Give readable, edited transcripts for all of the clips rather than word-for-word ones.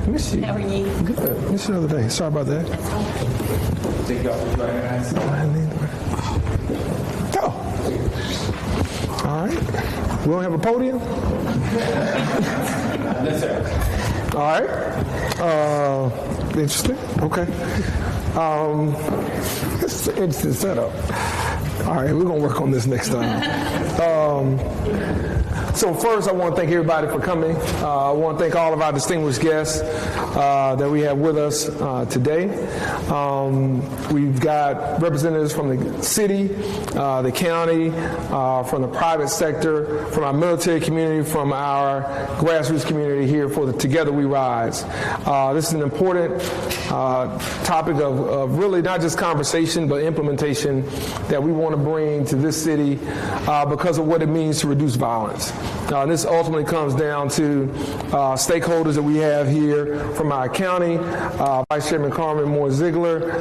Miss you. How are you? Good. Miss you the other day. Sorry about that. Thank y'all for joining us. Go. All right. We don't have a podium? Yes, sir. All right. Interesting. Okay. It's an interesting setup. All right, we're going to work on this next time. So first, I want to thank everybody for coming. I want to thank all of our distinguished guests that we have with us today. We've got representatives from the city, the county, from the private sector, from our military community, from our grassroots community here for the Together We Rise. This is an important topic of really not just conversation, but implementation that we want to bring to this city because of what it means to reduce violence. This ultimately comes down to stakeholders that we have here from our county, Vice Chairman Carmen Moore Ziegler,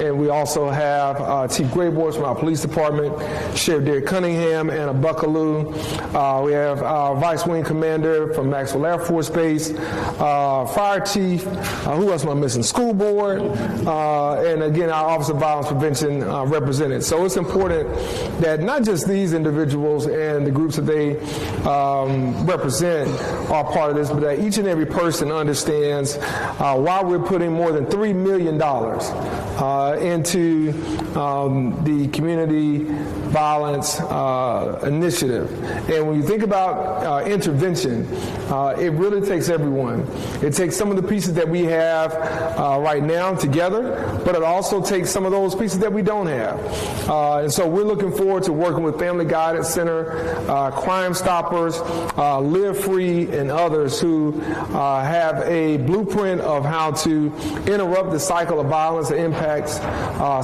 and we also have Chief Grayboards from our police department, Sheriff Derek Cunningham, Anna Buckaloo. We have our Vice Wing Commander from Maxwell Air Force Base, Fire Chief, who else am I missing? School Board, and again, our Office of Violence Prevention represented. So it's important that not just these individuals and the groups that they represent are part of this, but that each and every person understands why we're putting more than $3 million into the community violence initiative. And when you think about intervention, it really takes everyone. It takes some of the pieces that we have right now together, but it also takes some of those pieces that we don't have. And so we're looking forward to working with Family Guidance Center, Crime Stoppers, Live Free, and others who have a blueprint of how to interrupt the cycle of violence that impacts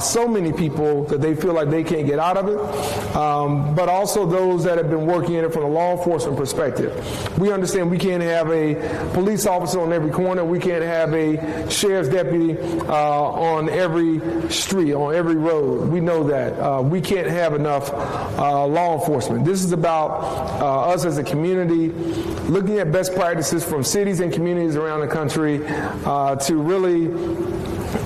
so many people that they feel like they can't get out of it, but also those that have been working in it from a law enforcement perspective. We understand we can't have a police officer on every corner. We can't have a sheriff's deputy on every street, on every road. We know that. We can't have enough law enforcement. This is about us as a community looking at best practices from cities and communities around the country to really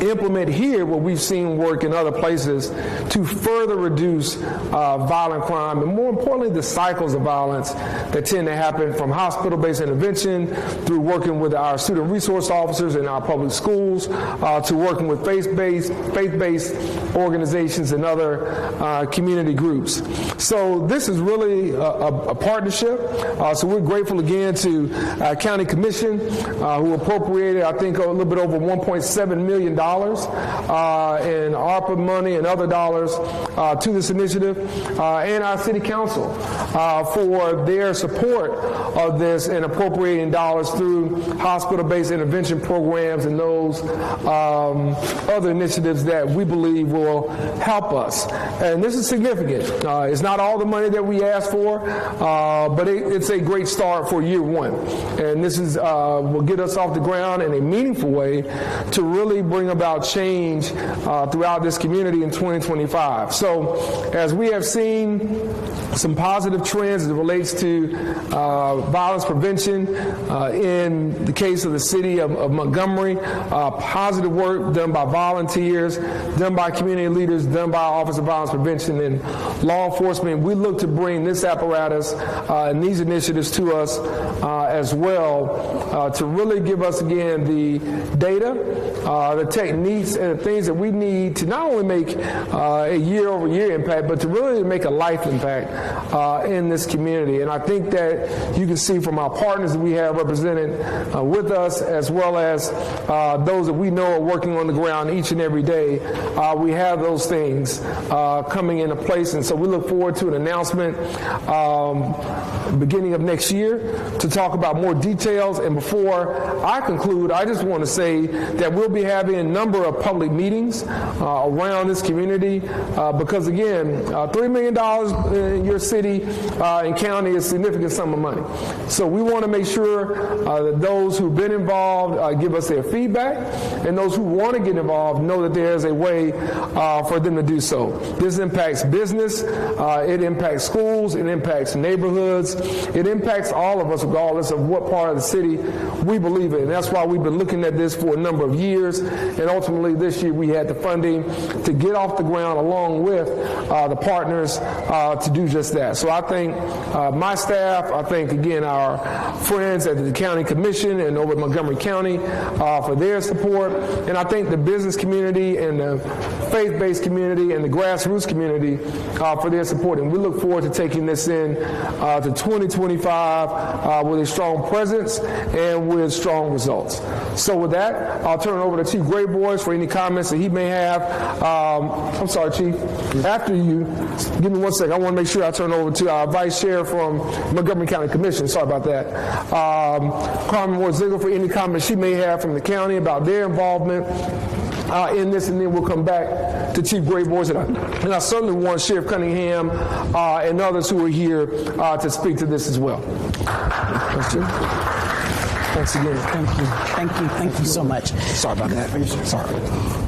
implement here what we've seen work in other places to further reduce violent crime and, more importantly, the cycles of violence that tend to happen from hospital-based intervention through working with our student resource officers in our public schools to working with faith-based organizations and other community groups. So this is really a partnership. So we're grateful again to County Commission who appropriated, I think, a little bit over $1.7 million in ARPA money and other dollars to this initiative, and our City Council for their support of this and appropriating dollars through hospital-based intervention programs and those other initiatives that we believe will help us. And this is significant. It's not all the money that we asked for, but it's a great start for year one. And this is will get us off the ground in a meaningful way to really bring about change throughout this community in 2025. So as we have seen some positive trends as it relates to violence prevention in the case of the city of Montgomery, positive work done by volunteers, done by community leaders, done by our Office of Violence Prevention and law enforcement. We look to bring this apparatus and these initiatives to us as well to really give us again the data, the techniques, and the things that we need to not only make a year-over-year impact, but to really make a life impact in this community. And I think that you can see from our partners that we have represented with us, as well as those that we know are working on the ground each and every day, we have those things coming into place. And so we look forward to an announcement beginning of next year to talk about more details. And before I conclude, I just want to say that we'll be having a number of public meetings around this community because, again, $3 million in your city and county is a significant sum of money. So we want to make sure that those who've been involved give us their feedback, and those who want to get involved know that there's a way for them to do so. This impacts business, it impacts schools, it impacts neighborhoods, it impacts all of us regardless of what part of the city we believe in. And that's why we've been looking at this for a number of years, and ultimately this year we had the funding to get off the ground along with the partners to do just that. So I thank my staff, I thank again our friends at the County Commission and over at Montgomery County for their support, and I thank the business community and the faith-based community and the grassroots community for their support. And we look forward to taking this in to 2025 with a strong presence and with strong results. So with that, I'll turn it over to Chief Graybois for any comments that he may have. I'm sorry, Chief. After you, give me 1 second. I want to make sure I turn over to our Vice Chair from Montgomery County Commission. Sorry about that. Carmen Moore-Ziegler for any comments she may have from the county about their involvement in this, and then we'll come back to Chief Graybois, and I certainly want Sheriff Cunningham and others who are here to speak to this as well. Thanks again. Thank you so much. Sorry about that. Sorry.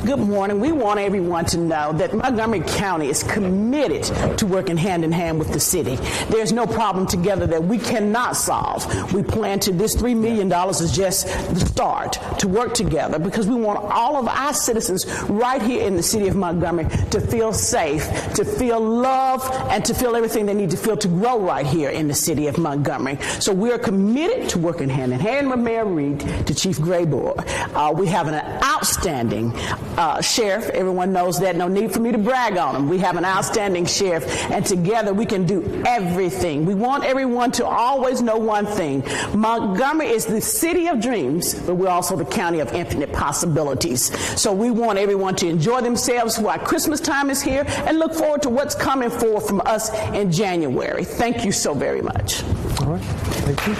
Good morning. We want everyone to know that Montgomery County is committed to working hand in hand with the city. There's no problem together that we cannot solve. We plan to, this $3 million is just the start to work together, because we want all of our citizens right here in the city of Montgomery to feel safe, to feel love, and to feel everything they need to feel to grow right here in the city of Montgomery. So we are committed to working hand in hand with Mayor Reed to Chief Graybois. We have an outstanding sheriff. Everyone knows that. No need for me to brag on him. We have an outstanding sheriff, and together we can do everything. We want everyone to always know one thing. Montgomery is the city of dreams, but we're also the county of infinite possibilities. So we want everyone to enjoy themselves while Christmas time is here and look forward to what's coming forward from us in January. Thank you so very much. All right. Thank you.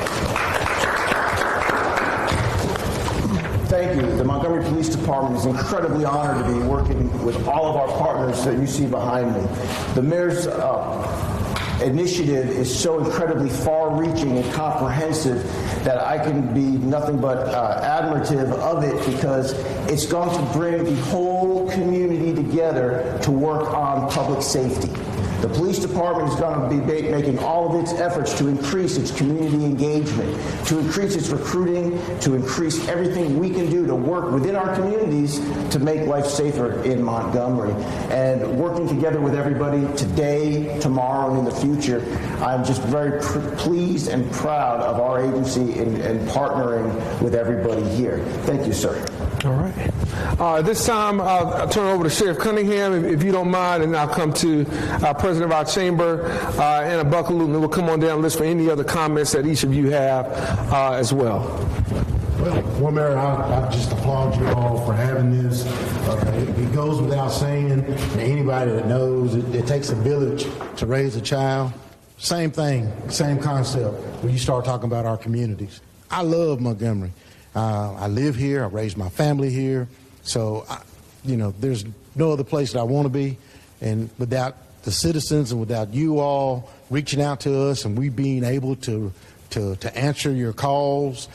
Thank you. The Montgomery Police Department is incredibly honored to be working with all of our partners that you see behind me. The mayor's initiative is so incredibly far-reaching and comprehensive that I can be nothing but admirative of it, because it's going to bring the whole community together to work on public safety. The police department is going to be making all of its efforts to increase its community engagement, to increase its recruiting, to increase everything we can do to work within our communities to make life safer in Montgomery. And working together with everybody today, tomorrow, and in the future, I'm just very pleased and proud of our agency in partnering with everybody here. Thank you, sir. All right. At this time, I'll turn it over to Sheriff Cunningham, if you don't mind, and I'll come to President of our chamber, Anna Buckaloo, and then we'll come on down the list for any other comments that each of you have as well. Well, Mayor, I just applaud you all for having this. It goes without saying, and anybody that knows, it takes a village to raise a child. Same thing, same concept when you start talking about our communities. I love Montgomery. I live here. I raised my family here. So, there's no other place that I want to be. And without the citizens and without you all reaching out to us and we being able to answer your calls,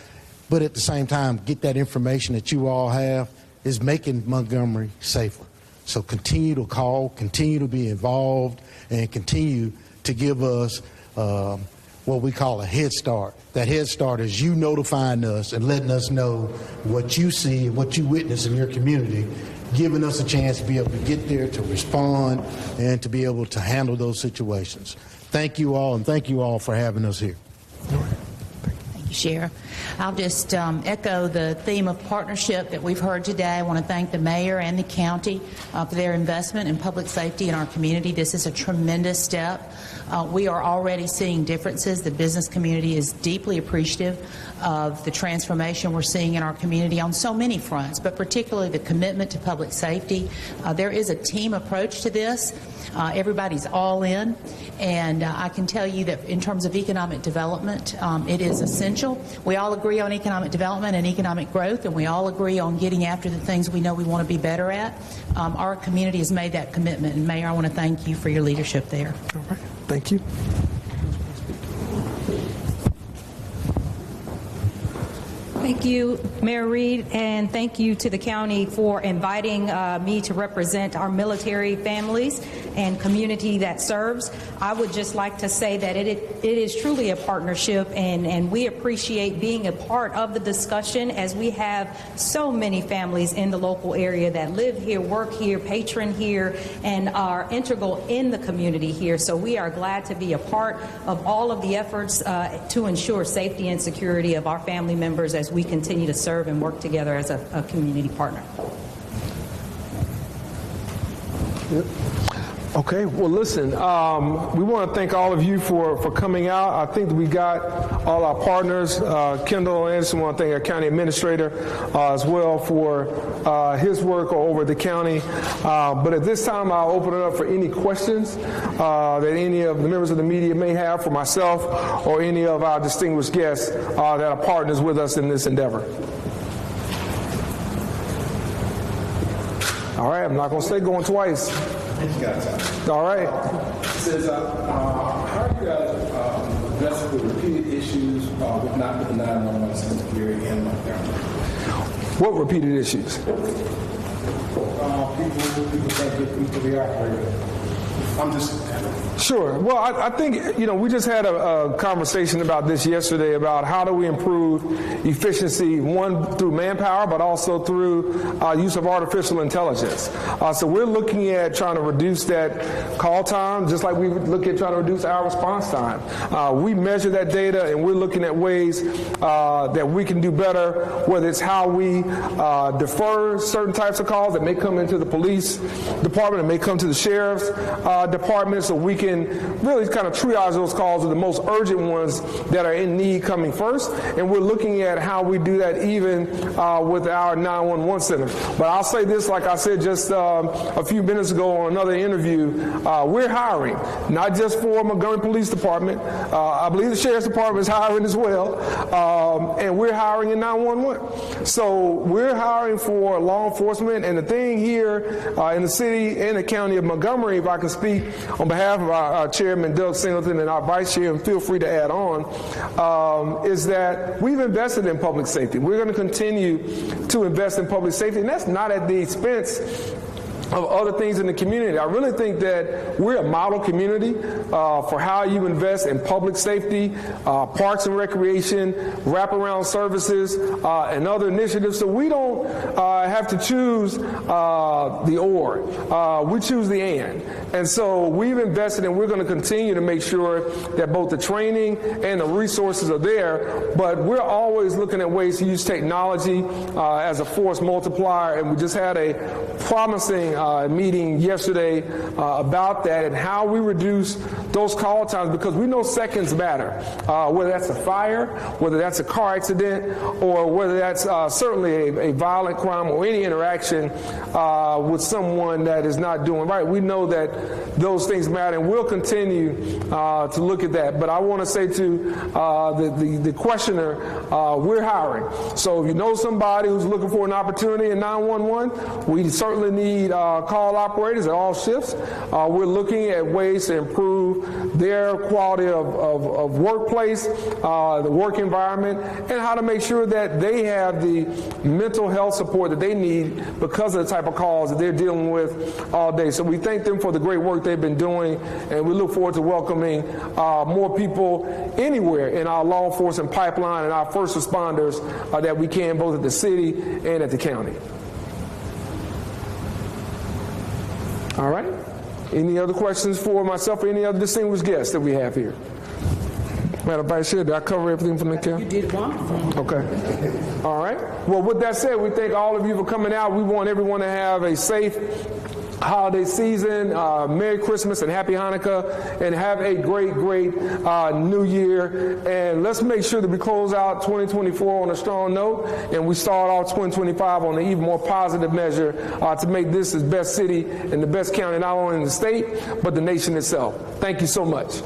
but at the same time get that information that you all have, is making Montgomery safer. So continue to call, continue to be involved, and continue to give us what we call a head start. That head start is you notifying us and letting us know what you see and what you witness in your community, giving us a chance to be able to get there, to respond, and to be able to handle those situations. Thank you all, and thank you all for having us here. Thank you, Sheriff. I'll just echo the theme of partnership that we've heard today. I want to thank the mayor and the county for their investment in public safety in our community. This is a tremendous step. We are already seeing differences. The business community is deeply appreciative of the transformation we're seeing in our community on so many fronts, but particularly the commitment to public safety. There is a team approach to this. Everybody's all in, and I can tell you that in terms of economic development, it is essential. We all agree on economic development and economic growth, and we all agree on getting after the things we know we want to be better at. Our community has made that commitment, and Mayor, I want to thank you for your leadership there. All right. Thank you. Thank you, Mayor Reed, and thank you to the county for inviting me to represent our military families and community that serves. I would just like to say that it is truly a partnership, and we appreciate being a part of the discussion as we have so many families in the local area that live here, work here, patron here, and are integral in the community here. So we are glad to be a part of all of the efforts to ensure safety and security of our family members as we continue to serve and work together as a community partner. Okay, well, listen, we want to thank all of you for coming out. I think we got all our partners. Kendall Anderson, I want to thank our county administrator as well for his work over the county. But at this time, I'll open it up for any questions that any of the members of the media may have for myself or any of our distinguished guests that are partners with us in this endeavor. All right, I'm not going to say going twice. All right. Says, how are you guys addressing the repeated issues with not with the 911 system here in Montgomery? What repeated issues? People can't get people the operator. I'm just. Sure. Well, I think, we just had a conversation about this yesterday about how do we improve efficiency, one, through manpower, but also through use of artificial intelligence. So we're looking at trying to reduce that call time, just like we look at trying to reduce our response time. We measure that data, and we're looking at ways that we can do better, whether it's how we defer certain types of calls that may come into the police department and may come to the sheriff's department, so we can really kind of triage those calls to the most urgent ones that are in need coming first. And we're looking at how we do that even with our 911 center. But I'll say this, like I said just a few minutes ago on another interview, we're hiring, not just for Montgomery Police Department. I believe the Sheriff's Department is hiring as well. And we're hiring in 911. So we're hiring for law enforcement. And the thing here in the city and the county of Montgomery, if I can speak on behalf of our chairman, Doug Singleton, and our vice chair, and feel free to add on, is that we've invested in public safety. We're going to continue to invest in public safety, and that's not at the expense of other things in the community. I really think that we're a model community for how you invest in public safety, parks and recreation, wraparound services, and other initiatives. So we don't have to choose the or. We choose the and. And so we've invested, and we're going to continue to make sure that both the training and the resources are there, but we're always looking at ways to use technology as a force multiplier, and we just had a promising meeting yesterday about that and how we reduce those call times, because we know seconds matter, whether that's a fire, whether that's a car accident, or whether that's certainly a violent crime or any interaction with someone that is not doing right. We know that those things matter, and we'll continue to look at that. But I want to say to the questioner, we're hiring. So if you know somebody who's looking for an opportunity in 911, we certainly need call operators at all shifts. We're looking at ways to improve their quality of workplace, the work environment, and how to make sure that they have the mental health support that they need because of the type of calls that they're dealing with all day. So we thank them for the great work they've been doing, and we look forward to welcoming more people anywhere in our law enforcement pipeline and our first responders that we can, both at the city and at the county. All right. Any other questions for myself or any other distinguished guests that we have here? Madam Vice Chair, did I cover everything from the county? You did wonderful. Okay. All right. Well, with that said, we thank all of you for coming out. We want everyone to have a safe holiday season, Merry Christmas and Happy Hanukkah, and have a great New Year. And let's make sure that we close out 2024 on a strong note, and we start off 2025 on an even more positive measure to make this the best city and the best county, not only in the state, but the nation itself. Thank you so much.